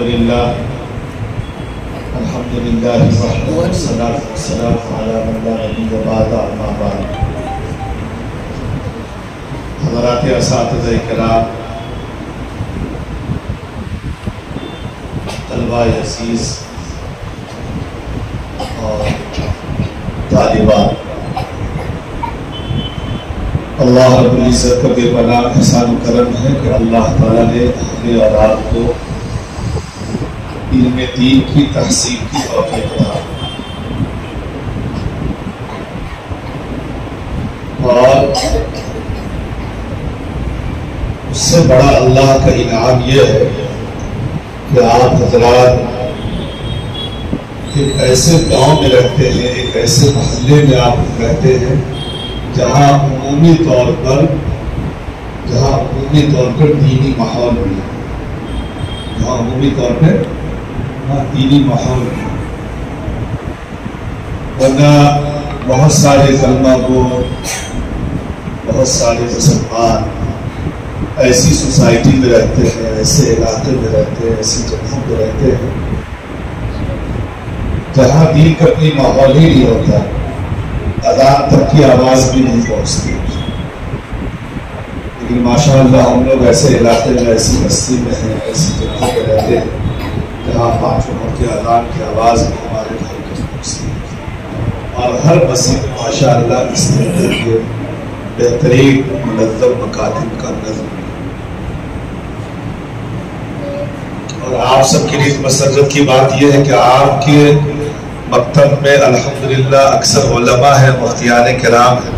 لله الحمد لله وحده والصلاة والسلام على من لا نبي بعد أما بعد. حضرات اساتذہ کرام، طلبہ عزیز اور طالبات، اللہ رب العزت کا بے پناہ احسان و کرم ہے کہ اللہ تعالیٰ نے ہمیں اور آپ کو علم دین کی تحصیل کی توفیق عطا اور اس سے بڑا اللہ کا انعام یہ ہے کہ آپ حضرات ایک ایسے گاؤں میں رہتے ہیں، ایک ایسے محلے میں آپ رہتے ہیں جہاں عمومی طور پر دینی ماحول بھی ہے، دینی ماحول بھی ہے. ورنہ بہت سارے کلمہ گو، بہت سارے مسلمان ایسی سوسائٹی میں رہتے ہیں، ایسے علاقے میں رہتے ہیں، ایسی جگہوں میں رہتے ہیں جہاں دین کا کوئی ماحول ہی نہیں ہوتا، اذان تک کی آواز بھی نہیں پہنچتی. لیکن ماشاء اللہ ہم لوگ ایسے علاقے میں، ایسی بستی میں ہیں، ایسی جگہوں میں رہتے ہیں جہاں 5 وقت کے اذان کی آواز بھی ہمارے گھر تک پہنچتی ہے. اور ہر مسجد ماشاء اللہ اس طرح کے بہترین منظم مکاتب کا نظم. اور آپ سب کے لیے مسرت کی بات یہ ہے کہ آپ کے مکتب میں الحمدللہ اکثر علماء ہیں، مفتیان کرام ہیں.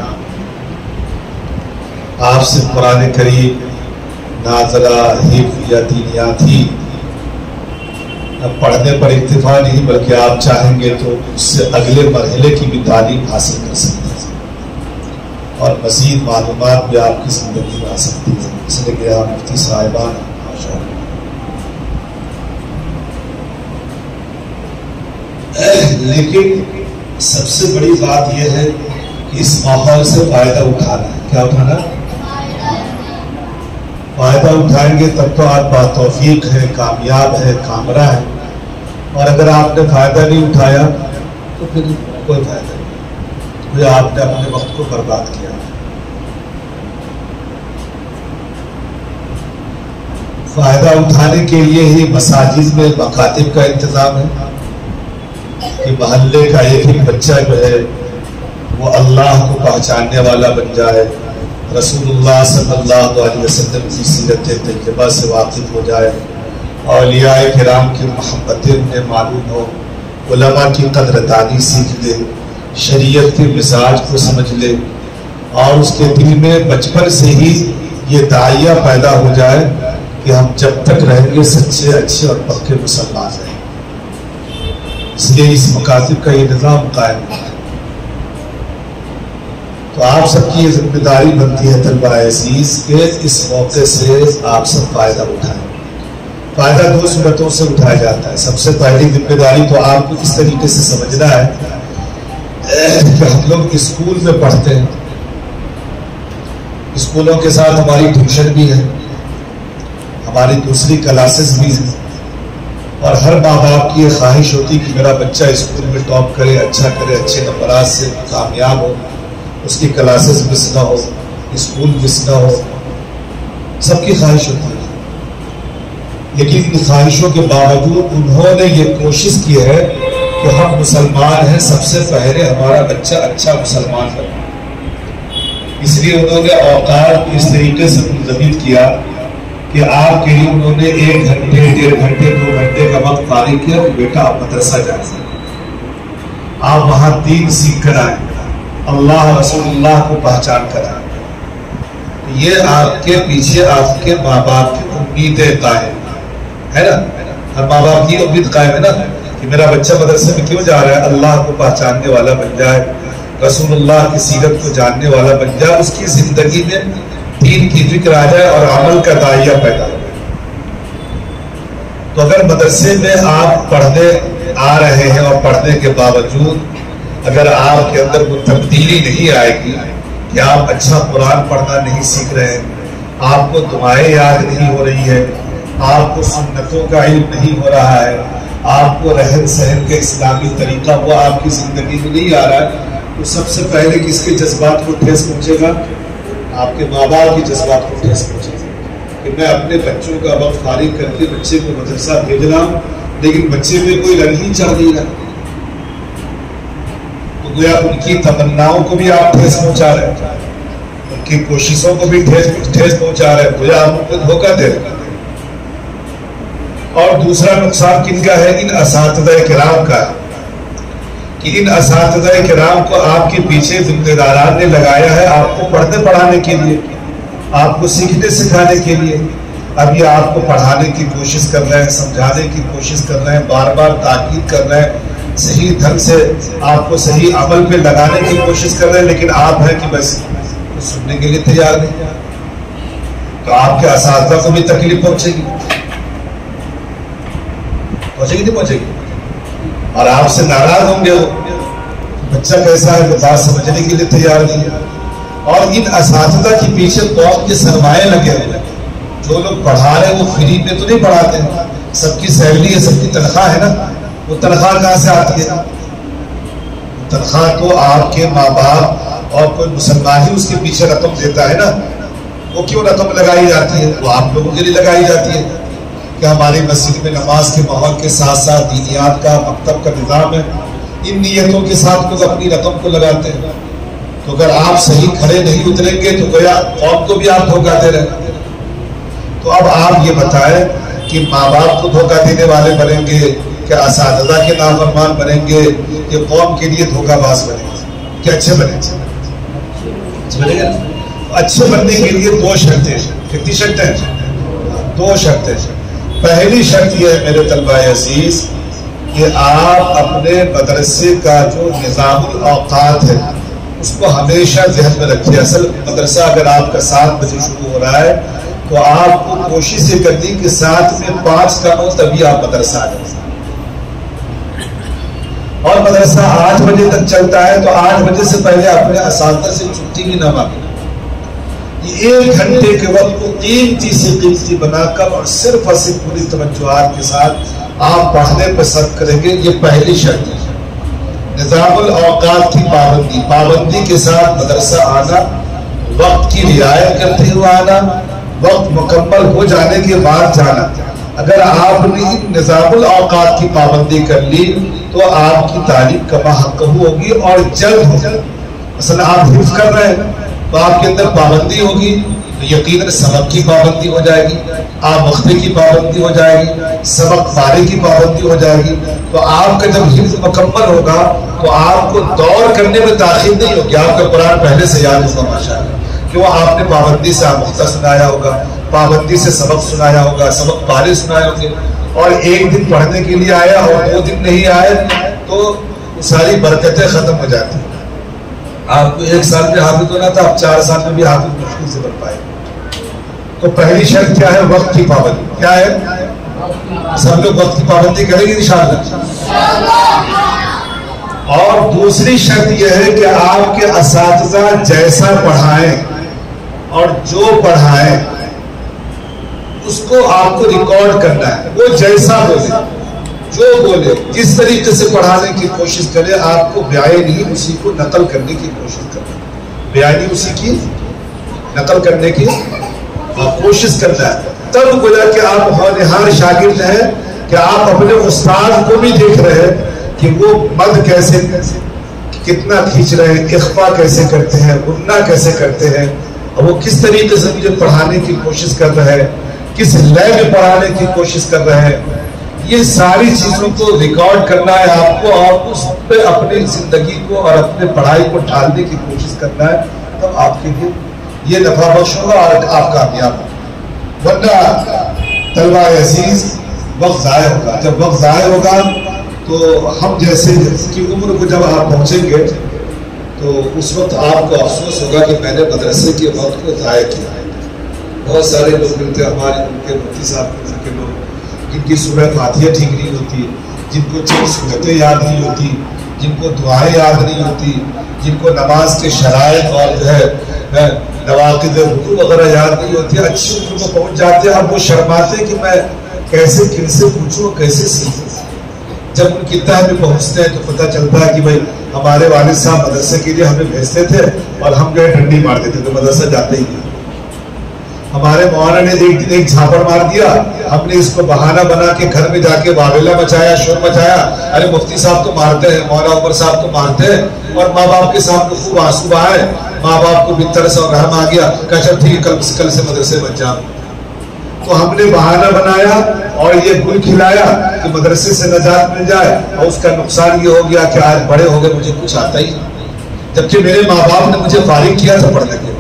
آپ سے قرآن کریم نازلہ، حفظ یا دینیاتی پڑھنے پر اکتفا نہیں، بلکہ آپ چاہیں گے تو اس سے اگلے مرحلے کی بھی تعلیم حاصل کر سکتے ہیں اور مزید معلومات بھی آپ کی زندگی میں آ سکتی ہے. اس لیے کہ آپ مفتی صاحبان ماشاء اللہ. لیکن سب سے بڑی بات یہ ہے کہ اس ماحول سے فائدہ اٹھانا ہے. کیا اٹھانا؟ فائدہ اٹھائیں گے تب تو آپ باتوفیق ہیں، کامیاب ہیں، کامرہ ہیں. اور اگر آپ نے فائدہ نہیں اٹھایا تو پھر کوئی فائدہ نہیں، پھر آپ نے اپنے وقت کو برباد کیا. فائدہ اٹھانے کے لیے ہی مساجد میں مکاتب کا انتظام ہے کہ محلے کا ایک ایک بچہ جو ہے وہ اللہ کو پہچاننے والا بن جائے، رسول اللہ صلی اللہ علیہ وسلم کی سیرت طیبہ سے واقف ہو جائے، اولیاء کرام کی محبتیں انہیں معلوم ہو، علماء کی قدر دانی سیکھ لے، شریعت کے مزاج کو سمجھ لے، اور اس کے دل میں بچپن سے ہی یہ داعیہ پیدا ہو جائے کہ ہم جب تک رہیں گے سچے، اچھے اور پکے مسلمان ہیں. اس لیے اس مکاتب کا یہ نظام قائم ہے. تو آپ سب کی یہ ذمہ داری بنتی ہے طلبہ عزیز کہ اس موقع سے آپ سب فائدہ اٹھائیں. فائدہ 2 صورتوں سے اٹھایا جاتا ہے. سب سے پہلی ذمہ داری تو آپ کو اس طریقے سے سمجھنا ہے کہ ہم لوگ اسکول میں پڑھتے ہیں، اسکولوں کے ساتھ ہماری ٹیوشن بھی ہے، ہماری دوسری کلاسز بھی ہیں، اور ہر ماں باپ کی یہ خواہش ہوتی کہ میرا بچہ اسکول میں ٹاپ کرے، اچھا کرے، اچھے نمبرات سے کامیاب ہو، اس کی کلاسز مس نہ ہو، اسکول مس نہ ہو. سب کی خواہش ہوتی ہے. لیکن ان خواہشوں کے باوجود انہوں نے یہ کوشش کی ہے کہ ہم مسلمان ہیں، سب سے پہلے ہمارا بچہ اچھا مسلمان بنے. اس لیے انہوں نے اوقات اس طریقے سے منظم کیا کہ آپ کے لیے انہوں نے 1 گھنٹے، 1.5 گھنٹے، 2 گھنٹے کا وقت فارغ کیا کہ بیٹا آپ مدرسہ جائیں، آپ وہاں دین سیکھ کر آئیں، اللہ رسول اللہ کو پہچان کر آئیں. یہ آپ کے پیچھے آپ کے ماں باپ کی امیدیں قائم ہے نا. ہر ماں باپ کی امید قائم ہے نا کہ میرا بچہ مدرسے میں کیوں جا رہا ہے؟ اللہ کو پہچاننے والا بن جائے، رسول اللہ کی سیرت کو جاننے والا بن جائے، اس کی زندگی میں دین کی فکر آ جائے اور عمل کا داعیہ پیدا ہو جائے. تو اگر مدرسے میں آپ پڑھنے آ رہے ہیں اور پڑھنے کے باوجود اگر آپ کے اندر وہ تبدیلی نہیں آئے گی کہ آپ اچھا قرآن پڑھنا نہیں سیکھ رہے ہیں، آپ کو دعائیں یاد نہیں ہو رہی ہے، آپ کو سنتوں کا علم نہیں ہو رہا ہے، آپ کو رہن سہن کا اسلامی طریقہ وہ آپ کی زندگی میں نہیں آ رہا ہے، تو سب سے پہلے کس کے جذبات کو ٹھیس پہنچے گا؟ آپ کے ماں باپ کے جذبات کو ٹھیس پہنچے گا کہ میں اپنے بچوں کا وقت فارغ کر کے بچے کو مدرسہ بھیج رہا ہوں، لیکن بچے میں کوئی رنگ ہی چڑھ نہیں رہا، تو گویا ان کی تمناؤں کو بھی آپ ٹھیس پہنچا رہے ہیں، ان کی کوششوں کو بھی ٹھیس پہنچا رہے ہیں، گویا آپ ان کو دھوکہ دے رہے ہیں۔ اور دوسرا نقصان کن کا ہے؟ ان اساتذہ کرام کا، کہ ان اساتذہ کرام کو آپ کے پیچھے ذمہ داران نے لگایا ہے آپ کو پڑھنے پڑھانے کے لیے، آپ کو سیکھنے سکھانے کے لیے۔ اب یہ آپ کو پڑھانے کی کوشش کر رہے ہیں، سمجھانے کی کوشش کر رہے ہیں، بار بار تاکید کر رہے ہیں، صحیح ڈھنگ سے آپ کو صحیح عمل پہ لگانے کی کوشش کر رہے ہیں، لیکن آپ ہیں کہ بس سننے کے لیے تیار نہیں، تو آپ کے اساتذہ کو بھی تکلیف پہنچے گی، پہنچے گی نہیں پہنچے گی، اور آپ سے ناراض ہوں گے وہ بچہ کیسا ہے، بات سمجھنے کے لیے تیار نہیں ہے۔ اور ان اساتذہ کے پیچھے قوم کے سرمایے لگے ہوئے، جو لوگ پڑھا رہے ہیں وہ فری میں تو نہیں پڑھاتے، سب کی سیلری ہے، سب کی تنخواہ ہے نا، وہ تنخواہ کہاں سے آتی ہے؟ تنخواہ تو آپ کے ماں باپ اور کوئی مسلمان ہی اس کے پیچھے رقم دیتا ہے نا، وہ کیوں رقم لگائی جاتی ہے؟ وہ آپ لوگوں کے لیے لگائی جاتی ہے کہ ہماری مسجد میں نماز کے ماحول کے ساتھ ساتھ دینیات کا مکتب کا نظام ہے، ان نیتوں کے ساتھ لوگ اپنی رقم کو لگاتے ہیں۔ تو اگر آپ صحیح کھڑے نہیں اتریں گے تو گویا قوم کو بھی آپ دھوکہ دے رہے ہیں۔ تو اب آپ یہ بتائیں کہ ماں باپ کو دھوکہ دینے والے بنیں گے کہ اساتذہ کے نافرمان بنیں گے کہ قوم کے لیے دھوکہ باز بنیں گے کہ اچھے بنیں گے؟ اچھے بننے کے لیے دو شرطیں، کتنی شرطیں ہیں؟ دو شرطیں۔ پہلی شرط یہ ہے میرے طلبہ عزیز کہ آپ اپنے مدرسے کا جو نظام الاوقات ہے اس کو ہمیشہ ذہن میں رکھیے۔ اصل مدرسہ اگر آپ کا 7 بجے شروع ہو رہا ہے تو آپ کو کوشش یہ کرنی کہ 7 میں 5 کم ہو تبھی آپ مدرسہ آ جائیں، اور مدرسہ 8 بجے تک چلتا ہے تو 8 بجے سے پہلے اپنے اساتذہ سے چھٹی بھی نہ مانگیں۔ یہ 1 گھنٹے کے وقت کو قیمتی سے قیمتی بنا کر اور صرف پوری توجہات کے ساتھ آپ پڑھنے پہ صرف کریں گے، یہ پہلی شرط ہے۔ نظام الاوقات کی پابندی کے ساتھ مدرسہ آنا، وقت کی رعایت کرتے ہوئے آنا، وقت مکمل ہو جانے کے بعد جانا۔ اگر آپ نے نظام الاوقات کی پابندی کر لی تو آپ کی تعلیم کما حق ہوگی اور جلد ہو جائے۔ مثلا آپ حفظ کر رہے ہیں تو آپ کے اندر پابندی ہوگی تو یقیناً سبق کی پابندی ہو جائے گی، آپ وقفے کی پابندی ہو جائے گی، سبق فارغ کی پابندی ہو جائے گی، تو آپ کا جب حفظ مکمل ہوگا تو آپ کو دور کرنے میں تاخیر نہیں ہوگی، آپ کا قرآن پہلے سے یاد ہوگا ماشاءاللہ، کہ وہ آپ نے پابندی سے آموختہ سنایا ہوگا، پابندی سے سبق سنایا ہوگا، سبق فارغ سنائے ہوں گے، اور ایک دن پڑھنے کے لیے آیا اور 2 دن نہیں آئے تو ساری برکتیں ختم ہو جاتی ہیں۔ آپ کو 1 سال میں حافظ ہونا تھا، آپ 4 سال میں بھی حافظ مشکل سے بن پائے۔ تو پہلی شرط کیا ہے؟ وقت کی پابندی۔ کیا ہے؟ سب لوگ وقت کی پابندی کریں گے انشاءاللہ۔ اور دوسری شرط یہ ہے کہ آپ کے اساتذہ جیسا پڑھائیں اور جو پڑھائیں اس کو آپ کو ریکارڈ کرنا ہے، وہ جیسا بولے، جو بولے، جس طریقے سے پڑھانے کی کوشش کرے، آپ کو بیانی اسی کو نقل کرنے کی کوشش کرنا ہے، بیانی اسی کی نقل کرنے کی کوشش کرنا ہے۔ تب گویا کہ آپ ہونہار شاگرد ہیں کہ آپ اپنے استاد کو بھی دیکھ رہے ہیں کہ وہ مد کیسے کتنا کھینچ رہے ہیں، اخفا کیسے کرتے ہیں، غنہ کیسے کرتے ہیں، اور وہ کس طریقے سے مجھے پڑھانے کی کوشش کر رہے ہیں، کس لے میں پڑھانے کی کوشش کر رہے ہیں۔ یہ ساری چیزوں کو ریکارڈ کرنا ہے آپ کو، اور اس پہ اپنی زندگی کو اور اپنے پڑھائی کو ڈھالنے کی کوشش کرنا ہے، تب آپ کے لیے یہ نفع بخش ہوگا اور آپ کامیاب ہوگا۔ ورنہ طلبہ عزیز وقت ضائع ہوگا۔ جب وقت ضائع ہوگا تو ہم جیسے کی عمر کو جب آپ پہنچیں گے تو اس وقت آپ کو افسوس ہوگا کہ میں نے مدرسے کے وقت کو ضائع کیا ہے۔ بہت سارے لوگ ملتے ہیں ہمارے ان کے مفتی صاحب کے لوگ، جن کی سورہ فاتحہ ٹھیک نہیں ہوتی، جن کو چند سورتیں یاد نہیں ہوتی، جن کو دعائیں یاد نہیں ہوتی، جن کو نماز کے شرائط اور جو ہے نواقض وضو وغیرہ یاد نہیں ہوتی، اچھی عمر کو پہنچ جاتے ہیں، اب وہ شرماتے کہ میں کیسے کن سے پوچھوں کیسے سیکھوں۔ جب ان کی تہ میں پہنچتے ہیں تو پتہ چلتا ہے کہ بھائی ہمارے والد صاحب مدرسے کے لیے ہمیں بھیجتے تھے اور ہم گئے ڈنڈی مار دیتے تو مدرسہ جاتے ہی نہیں۔ ہمارے مولانا نے ایک دن ایک جھاپڑ مار دیا، ہم نے اس کو بہانہ بنا کے گھر میں جا کے واویلا مچایا، شور مچایا، ارے مفتی صاحب تو مارتے ہیں، مولانا عمر صاحب تو مارتے ہیں، اور ماں باپ کے سامنے خوب آنسو بہائے، ماں باپ کو بھی ترس اور رحم آ گیا، کہا چل ٹھیک ہے کل سے مدرسے بچ جا۔ تو ہم نے بہانہ بنایا اور یہ گل کھلایا کہ مدرسے سے نجات مل جائے، اور اس کا نقصان یہ ہو گیا کہ آج بڑے ہو گئے مجھے کچھ آتا ہی نہیں، جبکہ میرے ماں باپ نے مجھے فارغ کیا تھا پڑھنے کے۔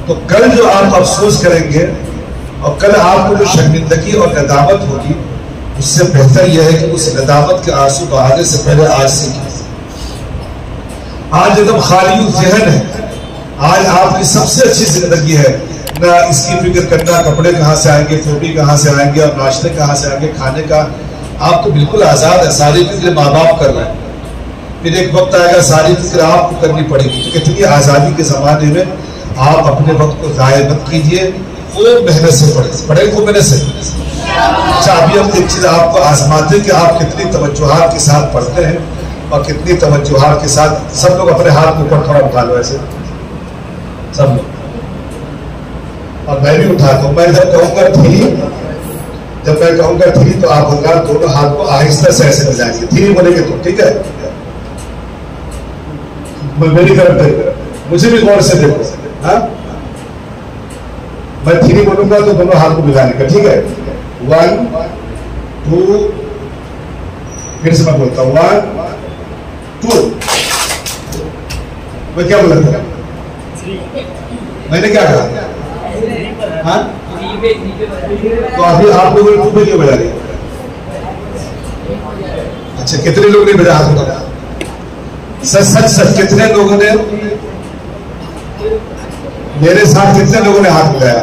تو کل جو آپ افسوس کریں گے اور کل آپ کو جو شرمندگی اور ندامت ہوگی، اس سے بہتر یہ ہے کہ اس ندامت کے آنسو بہانے سے پہلے آج سیکھیں۔ آج ایک دم خالی ذہن ہے، آج آپ کی سب سے اچھی زندگی ہے، نہ اس کی فکر کرنا کپڑے کہاں سے آئیں گے، فوٹی کہاں سے آئیں گے، اور ناشتے کہاں سے آئیں گے، کھانے کا آپ تو بالکل آزاد ہے، ساری فکر ماں باپ کر رہے ہیں، پھر ایک وقت آئے گا ساری فکر آپ کو کرنی پڑے گی۔ تو اتنی آزادی کے زمانے میں آپ اپنے وقت کو ضائع مت کیجیے، خوب محنت سے پڑھیں خوب محنت سے۔ اچھا ابھی ہم ایک چیز آپ کو آزماتے ہیں کہ آپ کتنی توجہات کے ساتھ پڑھتے ہیں اور کتنی توجہات کے ساتھ۔ سب لوگ اپنے ہاتھ کے اوپر تھوڑا اٹھا لو ایسے، سب لوگ، اور میں بھی اٹھاتا ہوں۔ میں جب کہوں گا تھری تو آپ دونوں ہاتھ کو آہستہ سے ایسے ملائیں گے، تھری بولیں گے تو ٹھیک ہے، میری طرف دیکھو، مجھے بھی غور سے دیکھو، ہاں میں تھری بولوں گا تو دونوں ہاتھ کو ملانے کا، ٹھیک ہے، 1 2 پھر سے میں بولتا ہوں 1 2 میں کیا بولا تھا، میں نے کیا کہا، ہاں تو ابھی آپ لوگوں نے 2 پہ کیوں بجا دیا؟ اچھا کتنے لوگوں نے بجا ہاتھ اٹھایا؟ سچ کتنے لوگوں نے میرے ساتھ کتنے لوگوں نے ہاتھ ملایا؟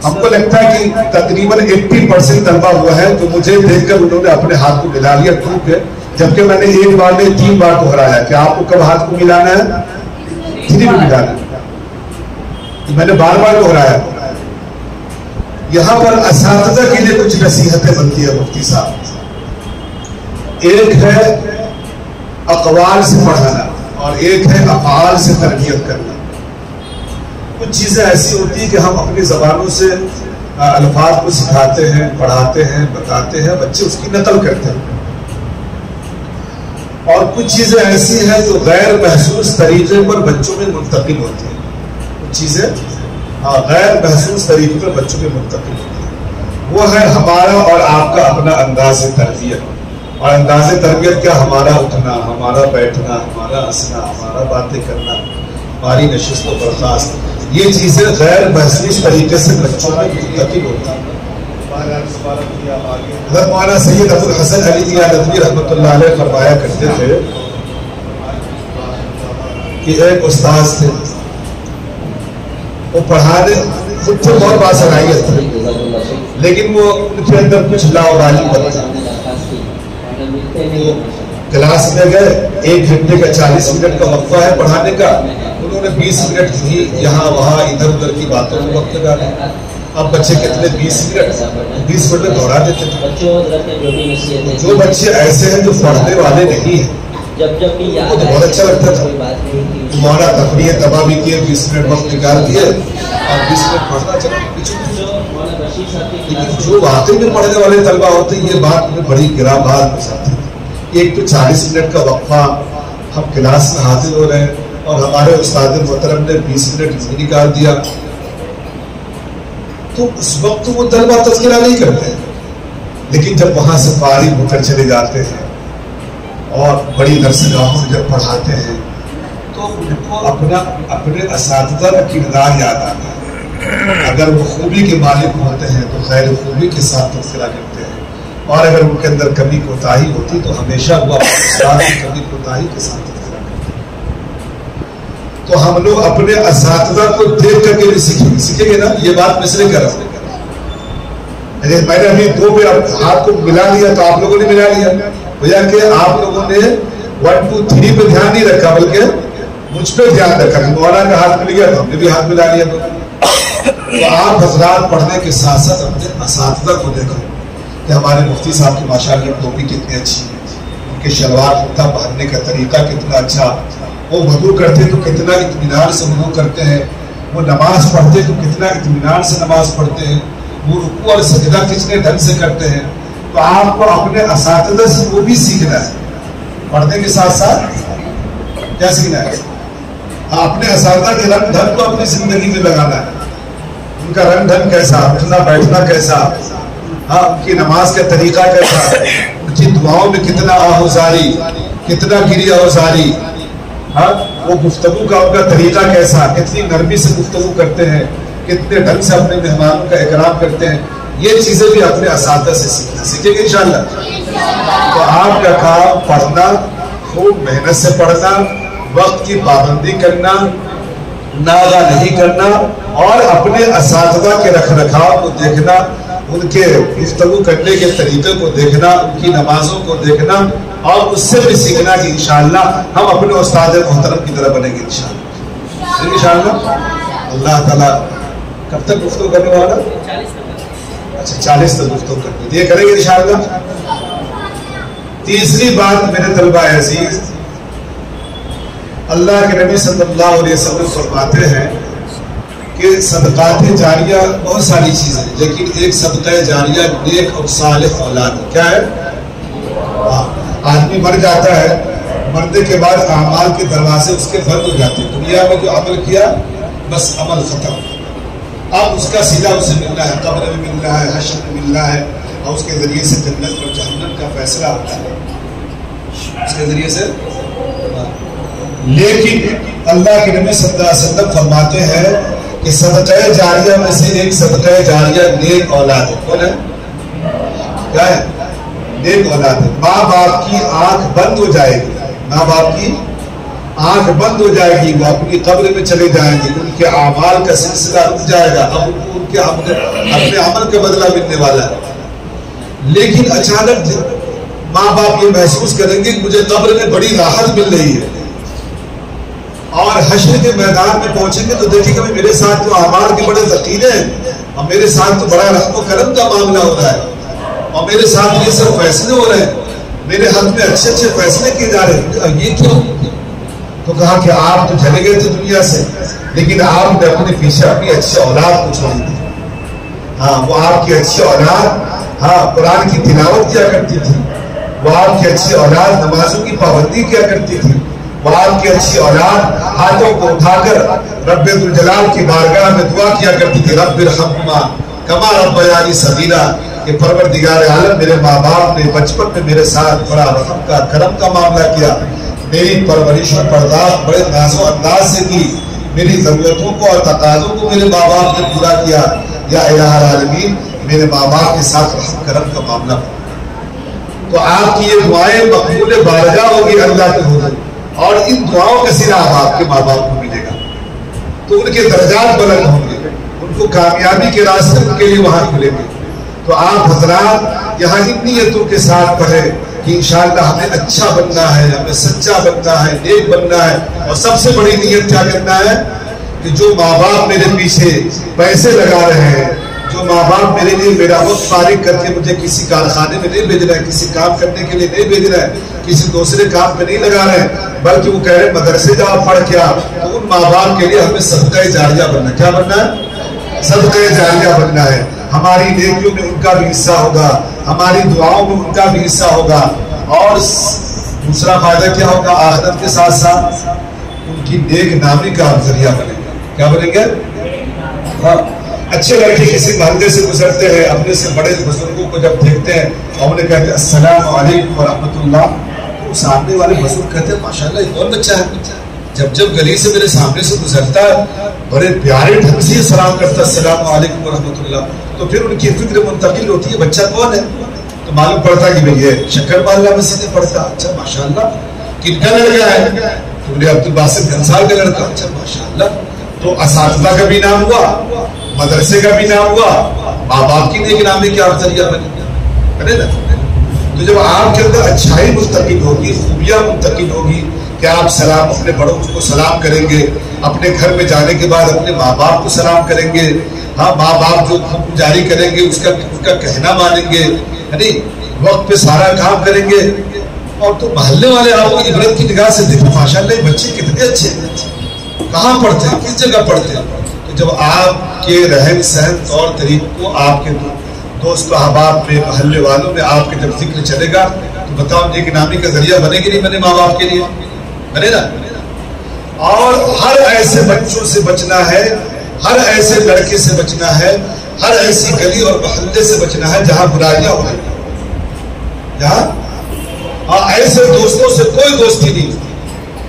ہم کو لگتا ہے کہ تقریباً 80% طلبہ ہوا ہے، تو مجھے دیکھ کر انہوں نے اپنے ہاتھ کو ملا لیا گروپ ہے، جبکہ میں نے ایک بار نہیں 3 بار دہرایا کہ آپ کو کب ہاتھ کو ملانا ہے، 3 میں ملانا ہے، میں نے بار بار دہرایا۔ یہاں پر اساتذہ کے لیے کچھ نصیحتیں بنتی ہے مفتی صاحب، ایک ہے اقوال سے پڑھانا اور ایک ہے افعال سے تربیت کرنا۔ کچھ چیزیں ایسی ہوتی ہیں کہ ہم اپنی زبانوں سے الفاظ کو سکھاتے ہیں، پڑھاتے ہیں، بتاتے ہیں، بچے اس کی نقل کرتے ہیں، اور کچھ چیزیں ایسی ہیں جو غیر محسوس طریقے پر بچوں میں منتقل ہوتی ہیں، کچھ چیزیں غیر محسوس طریقے پر بچوں میں منتقل ہوتی ہیں، وہ ہے ہمارا اور آپ کا اپنا انداز تربیت۔ اور انداز تربیت کیا؟ ہمارا اٹھنا، ہمارا بیٹھنا، ہمارا ہنسنا، ہمارا باتیں کرنا، ہماری نشست و برخاست، یہ چیزیں غیر محسوس طریقے سے بچوں میں منتقل ہوتی ہیں۔ حضرت مولانا سید ابو الحسن علی ندوی رحمۃ اللہ علیہ فرمایا کرتے تھے کہ ایک استاذ تھے، وہ پڑھانے خود سے بہت باصلاحیت تھے، لیکن وہ ان کے اندر کچھ لاوالی بنتا، کلاس میں گئے، 1 گھنٹے کا 40 منٹ کا وقفہ ہے پڑھانے کا، انہوں نے 20 منٹ ہی یہاں وہاں ادھر ادھر کی باتوں میں وقت لگا دیا۔ اب بچے کتنے 20 منٹ میں دوڑا دیتے تھے۔ جو بچے ایسے ہیں جو پڑھنے والے نہیں ہیں وہ تو بہت اچھا لگتا تھا، ہمارا تفریح تباہ بھی کیے، 20 منٹ وقت نکال دیے اور 20 منٹ پڑھنا چلا۔ جو واقعی میں پڑھنے والے طلبہ ہوتے ہیں، یہ بات میں بڑی گراں بات ہو جاتی ہے۔ ایک تو 40 منٹ کا وقفہ، ہم کلاس میں حاضر ہو رہے ہیں اور ہمارے استاد محترم نے 20 منٹ نہیں نکال دیا، تو اس وقت وہ طلبہ تذکرہ نہیں کرتے، لیکن جب وہاں سے فارغ ہو کر چلے جاتے ہیں اور بڑی درسگاہوں میں جب پڑھاتے ہیں تو ان کو اپنے اساتذہ کا کردار یاد آتا ہے۔ اگر وہ خوبی کے مالک ہوتے ہیں تو خیر خوبی کے ساتھ تذکرہ کرتے ہیں، اور اگر ان کے اندر کمی کوتاہی ہوتی تو ہمیشہ وہ اپنے استاد کی کمی کوتاہی کے ساتھ تذکرہ کرتے ہیں۔ تو ہم لوگ اپنے اساتذہ کو دیکھ کر کے بھی سیکھیں گے نا، یہ میں اس لیے کر رہا ہوں۔ میں نے ابھی 2 پہ ہاتھ کو ملا لیا تو آپ لوگوں نے ملا لیا، وجہ کہ آپ لوگوں نے 1 2 3 پہ دھیان نہیں رکھا، بلکہ مجھ پہ دھیان رکھا کہ مولانا کا ہاتھ مل گیا تو ہم نے بھی ہاتھ ملا لیا. تو آپ حضرات پڑھنے کے ساتھ ساتھ اپنے اساتذہ کو دیکھو کہ ہمارے مفتی صاحب کی ماشاءاللہ ٹوپی کتنی اچھی ہے, ان کے شلوار کرتا پہننے کا طریقہ کتنا اچھا, وہ وضو کرتے تو کتنا اطمینان سے وضو کرتے ہیں, وہ نماز پڑھتے تو کتنا اطمینان سے نماز پڑھتے ہیں, وہ رکوع اور سجدہ کتنے ڈھنگ سے کرتے ہیں. تو آپ کو اپنے اساتذہ سے وہ بھی سیکھنا ہے, پڑھنے کے ساتھ ساتھ کیا سیکھنا ہے, اپنے اساتذہ کے رنگ ڈھنگ کو اپنی زندگی میں لگانا ہے. ان کا رنگ ڈھنگ کیسا, اٹھنا بیٹھنا کیسا, ہاں ان کی نماز کا طریقہ کیسا, ان کی دعاؤں میں کتنا آہوزاری, کتنا گری آہوزاری, ہاں وہ گفتگو کا ان کا طریقہ کیسا, کتنی نرمی سے گفتگو کرتے ہیں, کتنے ڈھنگ سے اپنے مہمانوں کا اکرام کرتے ہیں. یہ چیزیں بھی اپنے اساتذہ سے سیکھنا, سیکھیں گے انشاءاللہ. تو آپ کا کام پڑھنا, خوب محنت سے پڑھنا, وقت کی پابندی کرنا, ناغہ نہیں کرنا, اور اپنے اساتذہ کے رکھ رکھاؤ کو دیکھنا, ان کے گفتگو کرنے کے طریقے کو دیکھنا, ان کی نمازوں کو دیکھنا, اور اس سے بھی سیکھنا کہ انشاءاللہ ہم اپنے استاد محترم کی طرح بنیں گے انشاءاللہ. اللہ تعالیٰ کب تک گفتگو کرنے والا, اچھا 40 تک گفتگو کرنے, یہ کریں گے انشاءاللہ. تیسری بات میرے طلبہ عزیز, اللہ کے نبی صلی اللہ علیہ وسلم فرماتے ہیں کہ صدقات جاریہ بہت ساری چیزیں ہیں, لیکن ایک صدقہ جاریہ نیک اور صالح اولاد ہے. کیا ہے, آدمی مر جاتا ہے, مرنے کے بعد اعمال کے دروازے اس کے بند ہو جاتے ہیں. دنیا میں جو عمل کیا بس عمل ختم, اب اس کا سیدھا اسے ملنا ہے, قبر میں مل رہا ہے, حشر میں مل رہا ہے, اور اس کے ذریعے سے جنت اور جہنم کا فیصلہ ہوتا ہے, اس کے ذریعے سے. لیکن اللہ کے نبی صلی اللہ علیہ وسلم فرماتے ہیں کہ صدقہ جاریہ میں سے ایک صدقہ جاریہ نیک اولاد ہے. کون ہے, کیا ہے, نیک اولاد ہے. ماں باپ کی آنکھ بند ہو جائے گی, ماں باپ کی آنکھ بند ہو جائے گی, وہ اپنی قبر میں چلے جائیں گے, ان کے اعمال کا سلسلہ رک جائے گا, اب ان کو ان کے اپنے عمل کا بدلہ ملنے والا ہے. لیکن اچانک ماں باپ یہ محسوس کریں گے کہ مجھے قبر میں بڑی راحت مل رہی ہے, اور حشر کے میدان میں پہنچیں گے تو دیکھیں کہ میرے ساتھ تو اعمال کے بڑے ذخیرے ہیں, اور میرے ساتھ تو بڑا رحم و کرم کا معاملہ ہو رہا ہے, اور میرے ساتھ یہ سب فیصلے ہو رہے ہیں, میرے ہاتھ میں اچھے اچھے فیصلے کیے جا رہے ہیں. یہ کیوں؟ تو کہا کہ آپ تو چلے گئے تھے دنیا سے, لیکن آپ نے اپنے پیچھے اپنی اچھی اولاد کو چھوڑی تھی. ہاں وہ آپ کی اچھی اولاد, ہاں قرآن کی تلاوت کیا کرتی تھی, وہ آپ کی اچھی اولاد نمازوں کی پابندی کیا کرتی تھی, وہ آپ کی اچھی اولاد ہاتھوں کو اٹھا کر رب ذوالجلال کی بارگاہ میں دعا کیا کرتی تھی, رب ارحمہما کما ربیانی صغیرا, کہ پروردگار عالم میرے ماں باپ نے بچپن میں میرے ساتھ بڑا رحم کا کرم کا معاملہ کیا, میری پرورش و پرداخت بڑے ناز و انداز سے کی, میری ضرورتوں کو اور تقاضوں کو میرے ماں باپ نے پورا کیا. یا الہ العالمین میرے ماں باپ کے ساتھ رحم کرم کا معاملہ. تو آپ کی یہ دعائیں مقبول بارگاہ ہوگی اللہ کے حضور, اور ان دعاؤں کا صلہ آپ کے ماں باپ کو ملے گا, تو ان کے درجات بلند ہوں گے, ان کو کامیابی کے راستے ان کے لیے وہاں کھلیں گے. تو آپ حضرات یہاں ان نیتوں کے ساتھ پڑھیں کہ انشاءاللہ ہمیں اچھا بننا ہے, ہمیں سچا بننا ہے, نیک بننا ہے. اور سب سے بڑی نیت کیا کرنا ہے کہ جو ماں باپ میرے پیچھے پیسے لگا رہے ہیں, جو ماں باپ میرے لیے میرا وقت فارغ کر کے مجھے کسی کارخانے میں نہیں بھیج رہے ہیں, کسی کام کرنے کے لیے نہیں بھیج رہے ہیں, کسی دوسرے کام پہ نہیں لگا رہے ہیں, بلکہ وہ کہہ رہے مدرسے جاؤ پڑھ کے آ, تو ان ماں باپ کے لیے ہمیں صدقہ جاریہ بننا. کیا بننا ہے, صدقہ جاریہ بننا ہے. ہماری نیکیوں میں ان کا بھی حصہ ہوگا, ہماری دعاؤں میں ان کا بھی حصہ ہوگا, اور دوسرا فائدہ کیا ہوگا, آخرت کے ساتھ ساتھ ان کی نیک نامی کا ذریعہ بنے گا. کیا بنیں گے, ہاں اچھے لڑکے کسی محلے سے گزرتے ہیں, اپنے سے بڑے بزرگوں کو جب دیکھتے ہیں اور انہیں کہتے ہیں السلام علیکم ورحمۃ اللہ, تو سامنے والے بزرگ کہتے ہیں ماشاءاللہ یہ کون بچہ ہے, جب گلی سے میرے سامنے سے گزرتا ہے بڑے پیارے ڈھنگ سے سلام کرتا ہے السلام علیکم ورحمۃ اللہ. تو پھر ان کی فکر منتقل ہوتی ہے بچہ کون ہے, تو معلوم پڑتا کہ بھئی یہ شکر محلہ مسجد میں پڑھتا, اچھا ماشاءاللہ کن کا لڑکا ہے, تو بولے عبد الباسط گھنسال کا لڑکا, اچھا ماشاءاللہ. تو اساتذہ کا بھی نام ہوا, مدرسے کا بھی نام ہوا, ماں باپ کی نیک نامی کیا ذریعہ بنے نا. تو جب آپ کے اندر اچھائی منتقل ہوگی, خوبیاں منتقل ہوگی, کہ آپ سلام اپنے بڑوں کو سلام کریں گے، اپنے گھر میں جانے کے بعد اپنے ماں باپ کو سلام کریں گے، ہاں ماں باپ جو حکم جاری کریں گے اس کا کہنا مانیں گے، یعنی وقت پہ سارا کام کریں گے. اور تو محلے والے آپ کو عبرت کی نگاہ سے دیکھیں، ماشاءاللہ یہ بچے کتنے اچھے ہیں، کہاں پڑھتے ہیں، کس جگہ پڑھتے ہیں. تو جب آپ کے رہن سہن طور طریق کو آپ کے دوست و احباب میں، محلے والوں میں آپ کے جب ذکر چلے گا تو بتاؤ نیک نامی کا ذریعہ بنے گی نہیں بنے ماں باپ کے لیے؟ بنے نا. اور ہر ایسے بچوں سے بچنا ہے، ہر ایسے لڑکے سے بچنا ہے، ہر ایسی گلی اور محلے سے بچنا ہے جہاں برائیاں ہو رہی ہیں. جہاں ایسے دوستوں سے کوئی دوستی نہیں،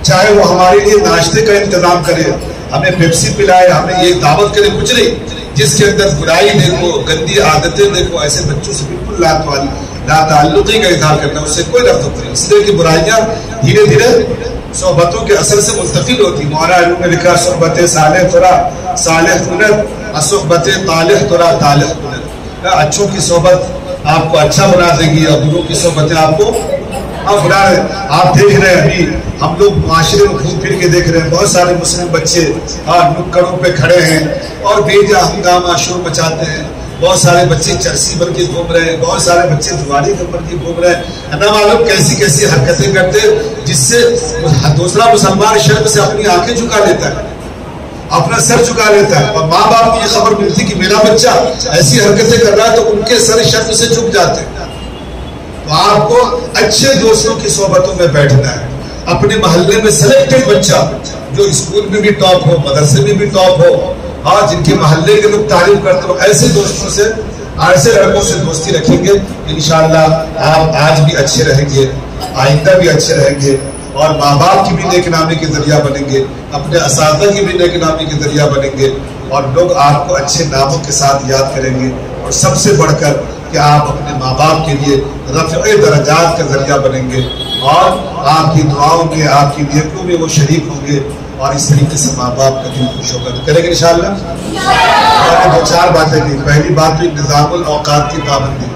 چاہے وہ ہمارے لیے ناشتے کا انتظام کرے، ہمیں پیپسی پلائے، ہمیں یہ دعوت کرے، کچھ نہیں. جس کے اندر برائی دیکھو، گندی عادتیں دیکھو، ایسے بچوں سے بالکل لا تعلقی کا اظہار کرنا، اس سے کوئی رفت نہیں. اس لیے کہ برائیاں دھیرے دھیرے صحبتوں کے اثر سے منتقل ہوتی. مولانا علوم نے لکھا صحبت صالح ترا صالح کند، صحبت طالح ترا طالح کند. اچھوں کی صحبت آپ کو اچھا بنا دے گی اور بروں کی صحبتیں آپ کو بنا رہے. آپ دیکھ رہے ہیں ابھی ہم لوگ معاشرے میں گھوم پھر کے دیکھ رہے ہیں، بہت سارے مسلم بچے نکڑوں پہ کھڑے ہیں اور بے جا ہنگامہ شور مچاتے ہیں. بہت سارے بچے چرسی بن کے گھوم رہے ہیں، بہت سارے بچے دیوالی بن کے گھوم رہے ہیں. نہ معلوم کیسی کیسی حرکتیں کرتے جس سے دوسرا مسلمان شرم سے اپنی آنکھیں جھکا لیتا ہے، اپنا سر جھکا لیتا ہے. اور ماں باپ کو یہ خبر ملتی کہ میرا بچہ ایسی حرکتیں کر رہا ہے تو ان کے سر شرم سے جھک جاتے ہیں. تو آپ کو اچھے دوستوں کی صحبتوں میں بیٹھنا ہے. اپنے محلے میں سلیکٹڈ بچہ جو اسکول میں بھی ٹاپ ہو، مدرسے میں بھی ٹاپ ہو، اور جن کے محلے کے لوگ تعریف کرتے ہو، ایسے دوستوں سے، ایسے لڑکوں سے دوستی رکھیں گے. انشاءاللہ آپ آج بھی اچھے رہیں گے، آئندہ بھی اچھے رہیں گے، اور ماں باپ کی بھی نیک نامی کے ذریعہ بنیں گے، اپنے اساتذہ کی بھی نیک نامی کے ذریعہ بنیں گے، اور لوگ آپ کو اچھے ناموں کے ساتھ یاد کریں گے. اور سب سے بڑھ کر کہ آپ اپنے ماں باپ کے لیے رفع درجات کا ذریعہ بنیں گے، اور آپ کی دعاؤں میں، آپ کی نیکیوں میں وہ شریک ہوں گے، اور اس طریقے سے ماں باپ کا دل خوش ہوگا. کریں گے انشاءاللہ. میں نے 2-4 باتیں کی. پہلی بات تو نظام الاوقات کی پابندی،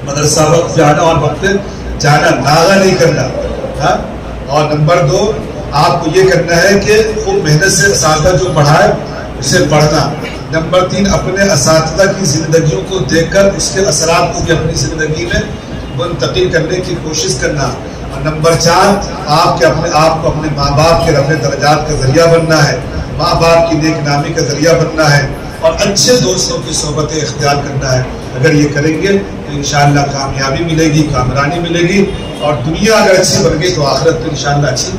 مدرسہ وقت جانا اور وقت جانا، ناغہ نہیں کرنا. اور نمبر 2 آپ کو یہ کرنا ہے کہ خوب محنت سے اساتذہ جو پڑھائے اسے پڑھنا. نمبر 3 اپنے اساتذہ کی زندگیوں کو دیکھ کر اس کے اثرات کو بھی اپنی زندگی میں منتقل کرنے کی کوشش کرنا. اور نمبر 4 آپ کو اپنے ماں باپ کے رفع درجات کا ذریعہ بننا ہے، ماں باپ کی نیک نامی کا ذریعہ بننا ہے، اور اچھے دوستوں کی صحبتیں اختیار کرنا ہے. اگر یہ کریں گے تو انشاءاللہ کامیابی ملے گی، کامرانی ملے گی، اور دنیا اگر اچھی بن گئی تو آخرت تو انشاءاللہ اچھی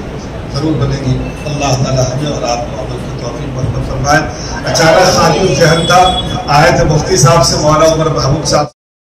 ضرور بنے گی. اللہ تعالیٰ ہمیں اور آپ کو عمل کی توفیق برکت فرمائے. اچانک خالی الذہن تھا، آئے تھے مفتی صاحب سے، مولانا عمر محمود صاحب